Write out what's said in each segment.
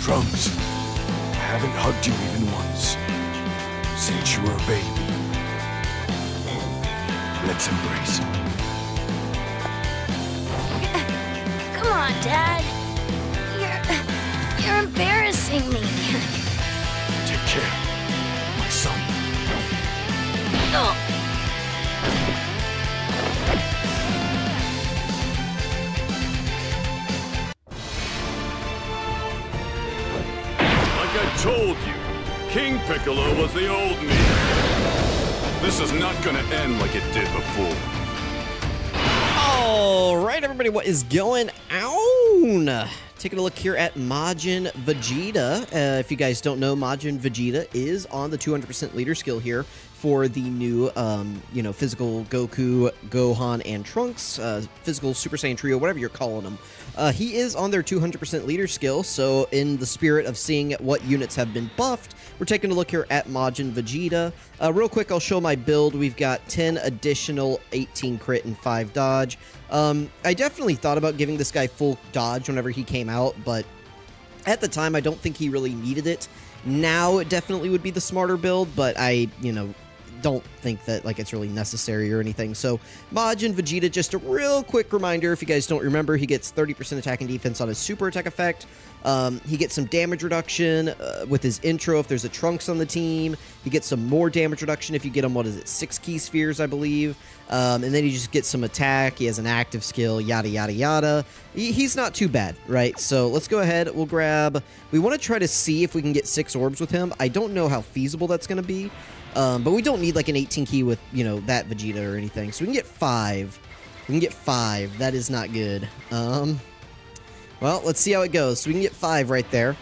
Trunks, I haven't hugged you even once since you were a baby. Let's embrace. Come on, Dad. You're embarrassing me. Take care, my son. Oh. Like I told you, King Piccolo was the old me. This is not gonna end like it did before. Alright, everybody, what is going on? Taking a look here at Majin Vegeta. If you guys don't know, Majin Vegeta is on the 200% leader skill here for the new, physical Goku, Gohan, and Trunks, physical Super Saiyan Trio, whatever you're calling them. He is on their 200% leader skill, so in the spirit of seeing what units have been buffed, we're taking a look here at Majin Vegeta. Real quick, I'll show my build. We've got 10 additional, 18 crit, and 5 dodge. I definitely thought about giving this guy full dodge whenever he came out, but at the time, I don't think he really needed it. Now, it definitely would be the smarter build, but I, don't think that it's really necessary or anything. So Majin Vegeta, just a real quick reminder, if you guys don't remember, he gets 30% attack and defense on his super attack effect. He gets some damage reduction with his intro if there's a Trunks on the team. He gets some more damage reduction if you get him, 6 key spheres, I believe. And then he just gets some attack. He has an active skill, yada, yada, yada. He's not too bad, right? So let's go ahead. We'll grab... We want to try to see if we can get 6 orbs with him. I don't know how feasible that's going to be. But we don't need an 18 key with, that Vegeta or anything. So we can get 5. We can get 5. That is not good. Well, let's see how it goes. So we can get 5 right there.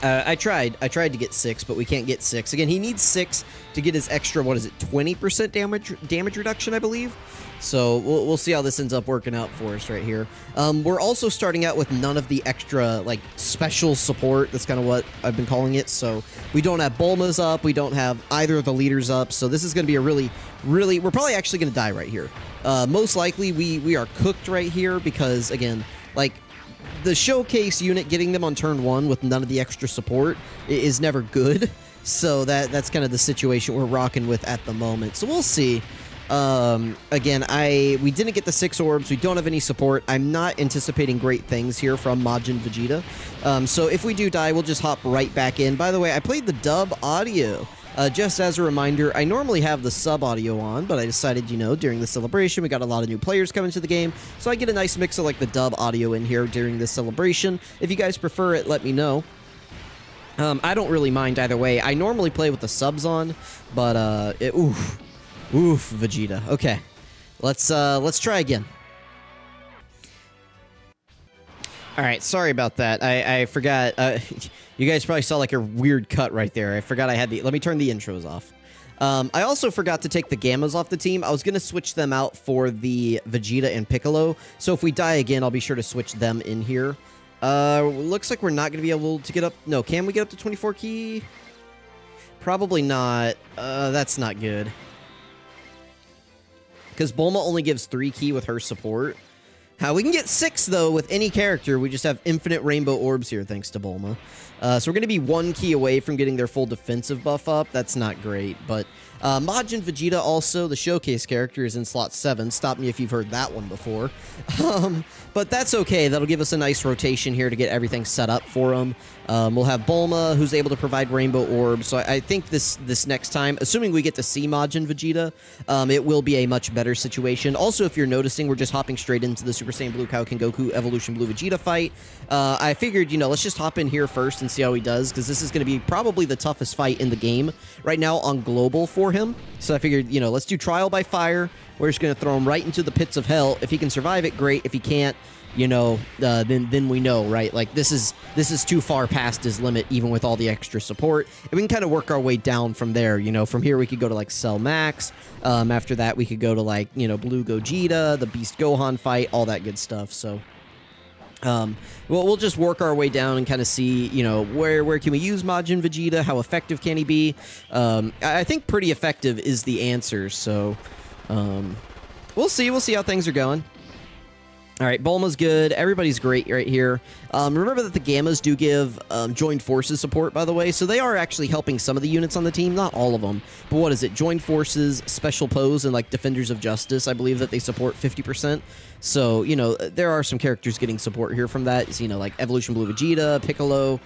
I tried to get 6, but we can't get 6. Again, he needs 6 to get his extra, 20% damage reduction, I believe. So we'll see how this ends up working out for us right here. We're also starting out with none of the extra, special support. That's kind of what I've been calling it. So we don't have Bulma's up. We don't have either of the leaders up. So this is going to be a really, we're probably actually going to die right here. Most likely, we are cooked right here because, again, the showcase unit, getting them on turn 1 with none of the extra support is never good. So that's kind of the situation we're rocking with at the moment. So we'll see. Again, we didn't get the 6 orbs. We don't have any support. I'm not anticipating great things here from Majin Vegeta. So if we do die, we'll just hop right back in. By the way, I played the dub audio. Just as a reminder, I normally have the sub audio on, but I decided, during the celebration, we got a lot of new players coming to the game, so I get a nice mix of, the dub audio in here during this celebration. If you guys prefer it, let me know. I don't really mind either way. I normally play with the subs on, but, oof, Vegeta. Okay, let's try again. All right, sorry about that. I forgot. You guys probably saw a weird cut right there. I forgot I had the... Let me turn the intros off. I also forgot to take the Gammas off the team. I was going to switch them out for the Vegeta and Piccolo. So if we die again, I'll be sure to switch them in here. Looks like we're not going to be able to get up... No, can we get up to 24 key? Probably not. That's not good. Because Bulma only gives 3 key with her support. We can get 6, though, with any character. We just have infinite rainbow orbs here, thanks to Bulma. So we're going to be 1 key away from getting their full defensive buff up. That's not great, but... Majin Vegeta also, the showcase character, is in slot 7. Stop me if you've heard that one before. But that's okay. That'll give us a nice rotation here to get everything set up for him. We'll have Bulma, who's able to provide rainbow orbs. So I think this next time, assuming we get to see Majin Vegeta, it will be a much better situation. Also, if you're noticing, we're just hopping straight into the Super Saiyan Blue Kaioken Goku Evolution Blue Vegeta fight. I figured, let's just hop in here first and see how he does, because this is going to be probably the toughest fight in the game right now on global for him. So I figured, let's do trial by fire. We're just going to throw him right into the pits of hell. If he can survive it, great. If he can't, then we know, right? This is too far past his limit, even with all the extra support. And we can kind of work our way down from there. From here we could go to Cell Max. After that we could go to Blue Gogeta, the Beast Gohan fight, all that good stuff. So we'll just work our way down and kind of see, where can we use Majin Vegeta? How effective can he be? I think pretty effective is the answer. So we'll see how things are going. All right, Bulma's good. Everybody's great right here. Remember that the Gammas do give Joined Forces support, by the way, so they are actually helping some of the units on the team, not all of them. But what is it? Joined Forces, Special Pose, and like Defenders of Justice, I believe that they support 50%. So, you know, there are some characters getting support here from that. So, you know, like Evolution Blue Vegeta, Piccolo,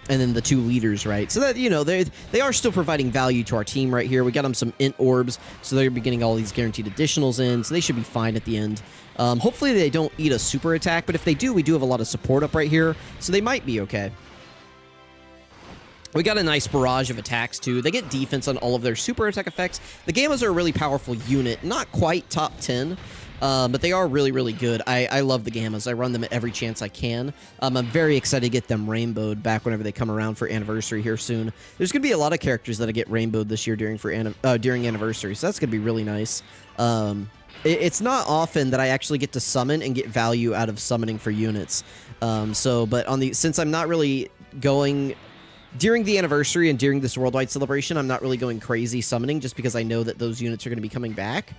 and then the 2 leaders, right? So that, you know, they are still providing value to our team right here. We got them some int orbs, so they're getting all these guaranteed additionals in, so they should be fine at the end. Hopefully they don't eat a super attack, but if they do, we do have a lot of support up right here, so they might be okay. We got a nice barrage of attacks, too. They get defense on all of their super attack effects. The Gammas are a really powerful unit. Not quite top 10, but they are really, really good. I love the Gammas. I run them at every chance I can. I'm very excited to get them rainbowed back whenever they come around for Anniversary here soon. There's going to be a lot of characters that get rainbowed this year during Anniversary, so that's going to be really nice. It's not often that I actually get to summon and get value out of summoning for units. Since I'm not really going... During the Anniversary and during this worldwide celebration, I'm not really going crazy summoning just because I know that those units are going to be coming back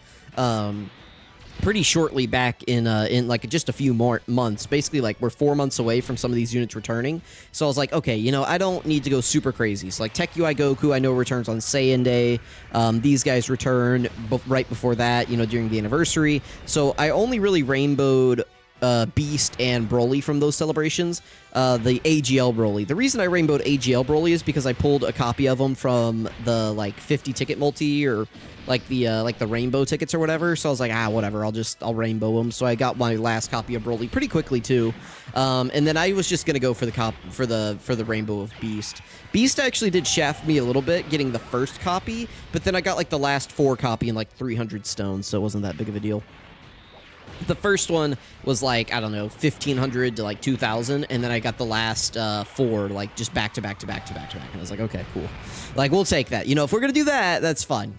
pretty shortly back in like just a few more months. Basically, like, we're 4 months away from some of these units returning. So I was like, okay, you know, I don't need to go super crazy. So like Tech UI Goku, I know returns on Saiyan Day. These guys return right before that, you know, during the Anniversary. So I only really rainbowed Beast and Broly from those celebrations. The AGL Broly. The reason I rainbowed AGL Broly is because I pulled a copy of them from the like 50 ticket multi, or like the rainbow tickets or whatever. So I was like, whatever, I'll rainbow them. So I got my last copy of Broly pretty quickly too. And then I was just gonna go for the rainbow of Beast. Beast actually did shaft me a little bit getting the first copy, but then I got like the last 4 copy in like 300 stones, so it wasn't that big of a deal. The first one was like, I don't know, 1,500 to like 2,000, and then I got the last 4 like just back to back to back to back to back, and I was like, okay, cool. Like, we'll take that. You know, if we're gonna do that, that's fine.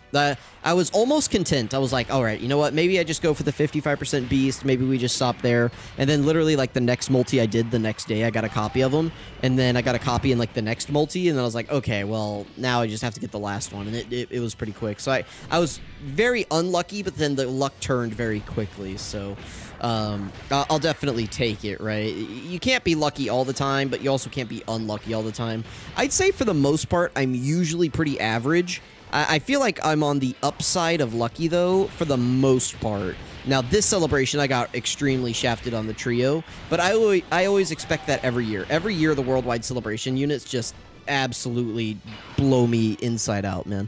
I was almost content. I was like, all right, you know what? Maybe I just go for the 55% Beast. Maybe we just stop there. And then literally like the next multi I did the next day, I got a copy of them, and then I got a copy in like the next multi, and then I was like, okay, well, now I just have to get the last one, and it was pretty quick. So I was very unlucky, but then the luck turned very quickly. So I'll definitely take it, right? You can't be lucky all the time, but you also can't be unlucky all the time. I'd say for the most part, I'm usually pretty average. I feel like I'm on the upside of lucky, though, for the most part. Now, this celebration, I got extremely shafted on the trio, but I always expect that every year. Every year, the worldwide celebration units just absolutely blow me inside out, man.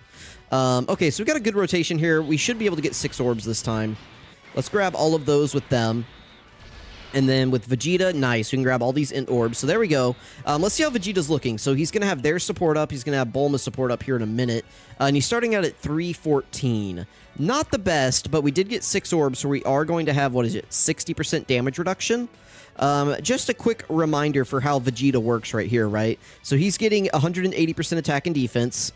Okay, so we got a good rotation here. We should be able to get 6 orbs this time. Let's grab all of those with them. And then with Vegeta, nice. We can grab all these int orbs. So there we go. Let's see how Vegeta's looking. So he's going to have their support up. He's going to have Bulma's support up here in a minute. And he's starting out at 314. Not the best, but we did get 6 orbs, so we are going to have, what is it, 60% damage reduction? Just a quick reminder for how Vegeta works right here, right? So he's getting 180% attack and defense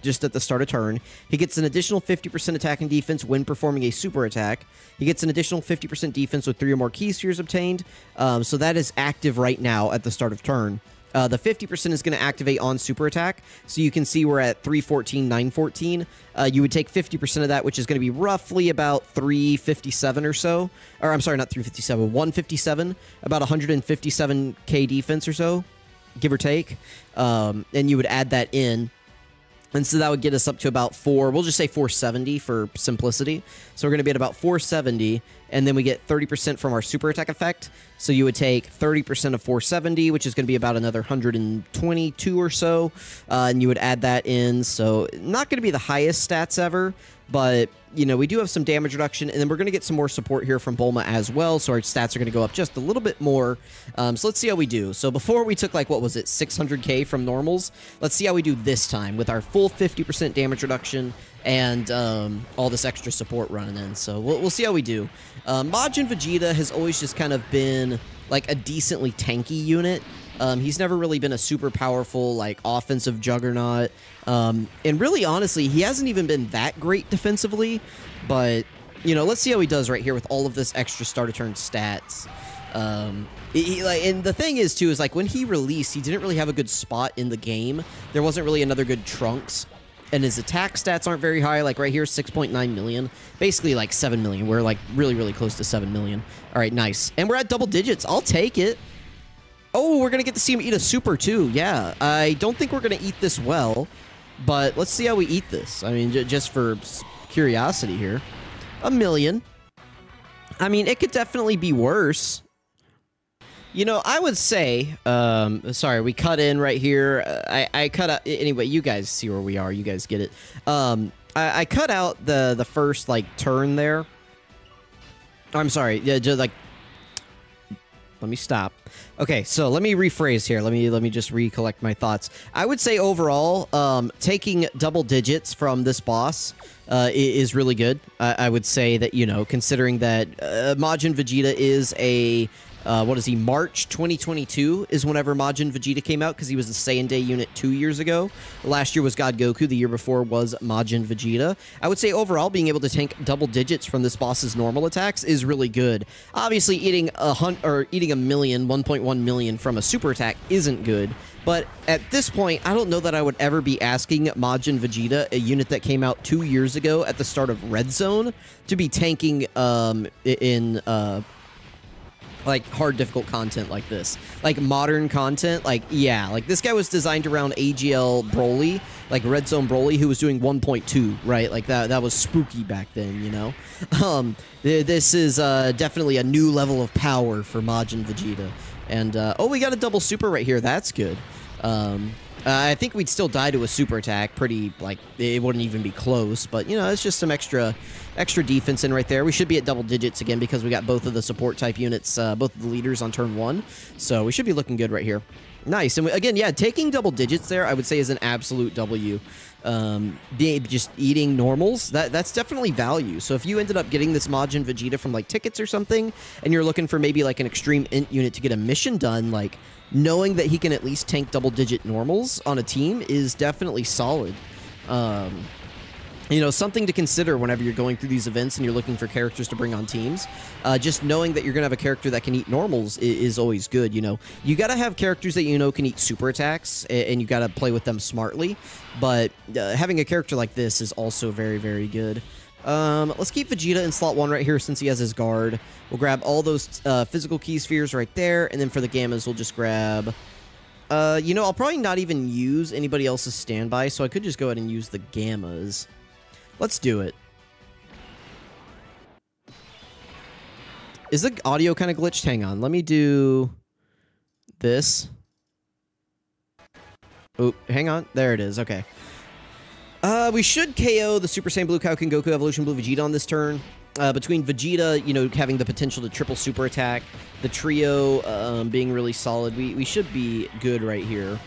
just at the start of turn. He gets an additional 50% attack and defense when performing a super attack. He gets an additional 50% defense with 3 or more key spheres obtained. So that is active right now at the start of turn. The 50% is going to activate on super attack. So you can see we're at 314, 914. You would take 50% of that, which is going to be roughly about 357 or so. Or I'm sorry, not 357, 157. About 157k defense or so, give or take. And you would add that in. And so that would get us up to about we'll just say 470 for simplicity. So we're going to be at about 470, and then we get 30% from our super attack effect. So you would take 30% of 470, which is going to be about another 122 or so, and you would add that in. So not going to be the highest stats ever, but, you know, we do have some damage reduction, and then we're going to get some more support here from Bulma as well, so our stats are going to go up just a little bit more. So let's see how we do. So before we took, like, what was it, 600k from normals? Let's see how we do this time with our full 50% damage reduction and all this extra support running in. So we'll see how we do. Majin Vegeta has always just kind of been, like, a decently tanky unit. He's never really been a super powerful, like, offensive juggernaut. And really, honestly, he hasn't even been that great defensively. But, you know, let's see how he does right here with all of this extra start-of-turn stats. And the thing is, too, is, like, when he released, he didn't really have a good spot in the game. There wasn't really another good Trunks. And his attack stats aren't very high. Like, right here, 6.9 million. Basically, like, 7 million. We're, like, really, really close to 7 million. All right, nice. And we're at double digits. I'll take it. Oh, we're going to get to see him eat a super, too. Yeah, I don't think we're going to eat this well, but let's see how we eat this. I mean, just for curiosity here. 1 million. I mean, it could definitely be worse. You know, I would say, sorry, we cut in right here. I cut out, anyway, you guys see where we are. You guys get it. I cut out the first, like, turn there. I'm sorry. Yeah, just, like, let me stop. Okay, so let me rephrase here. Let me just recollect my thoughts. I would say overall, taking double digits from this boss is really good. I would say that, you know, considering that Majin Vegeta is a... what is he? March 2022 is whenever Majin Vegeta came out, because he was the Saiyan Day unit 2 years ago. Last year was God Goku. The year before was Majin Vegeta. I would say overall, being able to tank double digits from this boss's normal attacks is really good. Obviously, eating a million, 1.1 million from a super attack isn't good. But at this point, I don't know that I would ever be asking Majin Vegeta, a unit that came out 2 years ago at the start of Red Zone, to be tanking like hard difficult content like this, like modern content. Like, yeah, like this guy was designed around AGL Broly, like Red Zone Broly, who was doing 1.2, right? Like that was spooky back then, you know. This is definitely a new level of power for Majin Vegeta. And oh, we got a double super right here. That's good. I think we'd still die to a super attack. Pretty, like, it wouldn't even be close. But, you know, it's just some extra defense in right there. We should be at double digits again because we got both of the support type units, both of the leaders on turn 1. So we should be looking good right here. Nice. And again, yeah, taking double digits there, I would say, is an absolute W. Just eating normals, that's definitely value. So if you ended up getting this Majin Vegeta from, like, tickets or something, and you're looking for maybe, like, an extreme int unit to get a mission done, like... knowing that he can at least tank double-digit normals on a team is definitely solid. You know, something to consider whenever you're going through these events and you're looking for characters to bring on teams. Just knowing that you're going to have a character that can eat normals is always good, you know. You got to have characters that you know can eat super attacks, and you got to play with them smartly. But having a character like this is also very, very good. Let's keep Vegeta in slot 1 right here since he has his guard. We'll grab all those physical key spheres right there, and then for the gammas, we'll just grab... you know, I'll probably not even use anybody else's standby, so I could just go ahead and use the gammas. Let's do it. Is the audio kind of glitched? Hang on, let me do this. Oh, hang on. There it is. Okay. We should KO the Super Saiyan Blue Kaioken Goku Evolution Blue Vegeta on this turn. Between Vegeta, you know, having the potential to triple super attack, the trio being really solid, we should be good right here.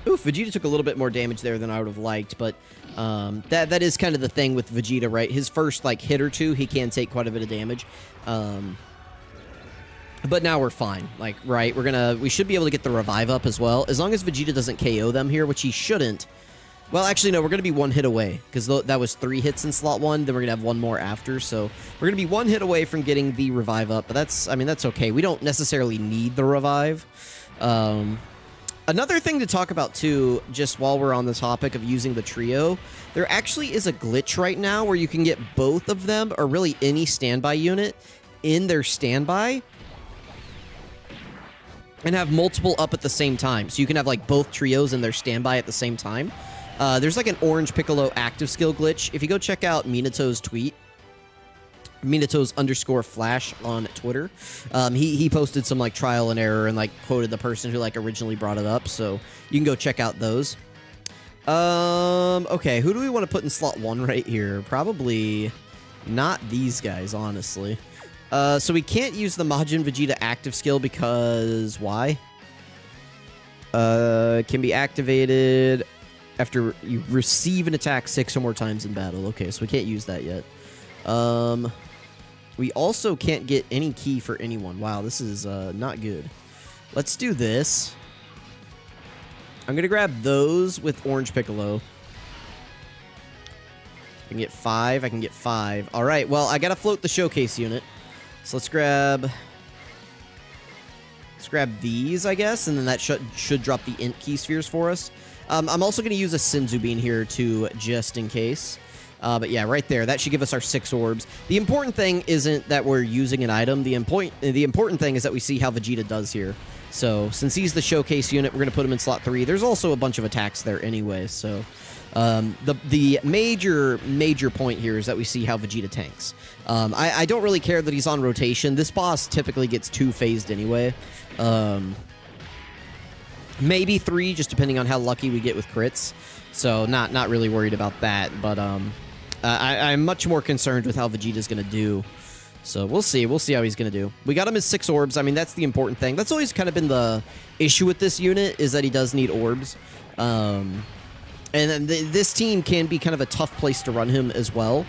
Oof, Vegeta took a little bit more damage there than I would have liked, but that is kind of the thing with Vegeta, right? His first, like, hit or two, he can take quite a bit of damage. But now we're fine, like, right? We should be able to get the revive up as well, as long as Vegeta doesn't KO them here, which he shouldn't. Well, actually, no, we're going to be 1 hit away, because that was 3 hits in slot 1, then we're going to have 1 more after, so we're going to be 1 hit away from getting the revive up, but that's, I mean, that's okay. We don't necessarily need the revive. Another thing to talk about, too, just while we're on the topic of using the trio, there actually is a glitch right now where you can get both of them, or really any standby unit, in their standby, and have multiple up at the same time. So you can have, like, both trios in their standby at the same time. There's, like, an Orange Piccolo active skill glitch. If you go check out Minato's tweet, Minato's_Flash on Twitter, he posted some, like, trial and error and, like, quoted the person who, like, originally brought it up. So you can go check out those. Okay, who do we want to put in slot 1 right here? Probably not these guys, honestly. So we can't use the Majin Vegeta active skill because... why? Can be activated after you receive an attack 6 or more times in battle. Okay, so we can't use that yet. We also can't get any key for anyone. Wow, this is not good. Let's do this. I'm going to grab those with Orange Piccolo. I can get 5. I can get 5. All right, well, I got to float the showcase unit. So let's grab these, I guess, and then that should drop the int key spheres for us. I'm also going to use a Senzu Bean here, too, just in case. But yeah, right there, that should give us our 6 orbs. The important thing isn't that we're using an item. The important thing is that we see how Vegeta does here. So since he's the showcase unit, we're going to put him in slot 3. There's also a bunch of attacks there anyway, so... the major point here is that we see how Vegeta tanks. I don't really care that he's on rotation. This boss typically gets 2 phased anyway. Maybe 3, just depending on how lucky we get with crits. So not really worried about that. But I'm much more concerned with how Vegeta's gonna do. So we'll see. We'll see how he's gonna do. We got him as 6 orbs. I mean, that's the important thing. That's always kind of been the issue with this unit, is that he does need orbs. And then this team can be kind of a tough place to run him as well,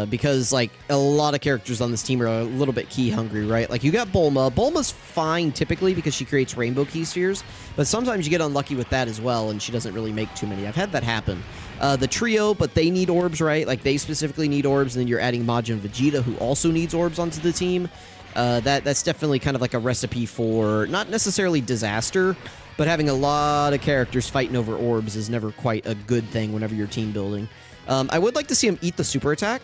because, like, a lot of characters on this team are a little bit key hungry, right? Like, you got Bulma. Bulma's fine typically because she creates rainbow key spheres, but sometimes you get unlucky with that as well, and she doesn't really make too many. I've had that happen. The trio, but they need orbs, right? Like, they specifically need orbs, and then you're adding Majin Vegeta, who also needs orbs onto the team. That's definitely kind of like a recipe for not necessarily disaster, but having a lot of characters fighting over orbs is never quite a good thing whenever you're team building. I would like to see him eat the super attack.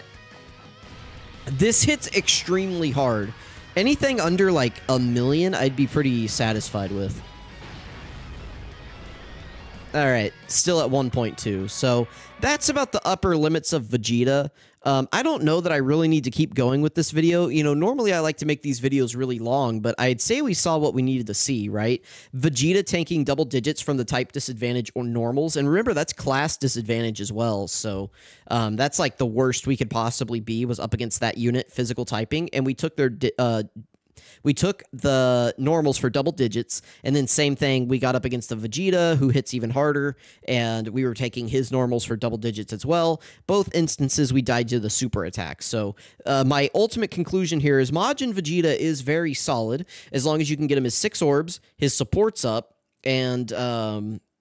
This hits extremely hard. Anything under like 1,000,000, I'd be pretty satisfied with. Alright, still at 1.2. So that's about the upper limits of Vegeta. I don't know that I really need to keep going with this video. You know, normally I like to make these videos really long, but I'd say we saw what we needed to see, right? Vegeta tanking double digits from the type disadvantage or normals. And remember, that's class disadvantage as well. So that's like the worst we could possibly be, was up against that unit, physical typing. And we took their... we took the normals for double digits, and then same thing, we got up against the Vegeta, who hits even harder, and we were taking his normals for double digits as well. Both instances, we died to the super attack. So my ultimate conclusion here is Majin Vegeta is very solid, as long as you can get him his 6 orbs, his support's up, and...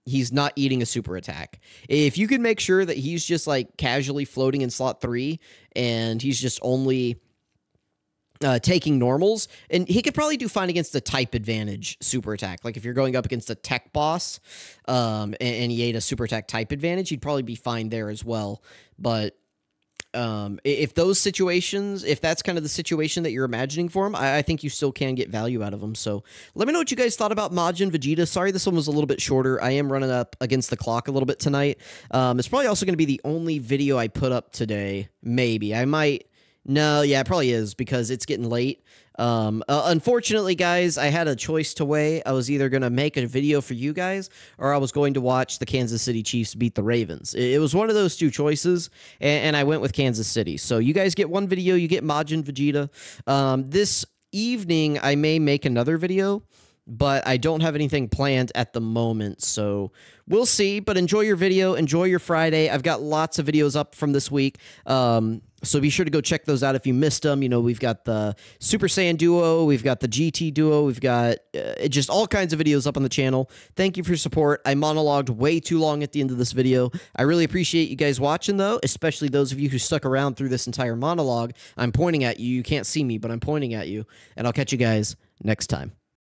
he's not eating a super attack. If you can make sure that he's just like casually floating in slot 3, and he's just only... taking normals, and he could probably do fine against a type advantage super attack. Like if you're going up against a tech boss, and he ate a super attack type advantage, he'd probably be fine there as well. But if those situations, if that's kind of the situation that you're imagining for him, I think you still can get value out of him. So let me know what you guys thought about Majin Vegeta. Sorry this one was a little bit shorter. I am running up against the clock a little bit tonight. It's probably also going to be the only video I put up today. Maybe. I might... No, yeah, it probably is, because it's getting late. Unfortunately, guys, I had a choice to weigh. I was either going to make a video for you guys, or I was going to watch the Kansas City Chiefs beat the Ravens. It was one of those 2 choices, and I went with Kansas City. So you guys get one video, you get Majin Vegeta. This evening, I may make another video, but I don't have anything planned at the moment, so we'll see. But enjoy your video, enjoy your Friday. I've got lots of videos up from this week, so be sure to go check those out if you missed them. You know, we've got the Super Saiyan Duo, we've got the GT Duo, we've got just all kinds of videos up on the channel. Thank you for your support. I monologued way too long at the end of this video. I really appreciate you guys watching, though, especially those of you who stuck around through this entire monologue. I'm pointing at you. You can't see me, but I'm pointing at you, and I'll catch you guys next time.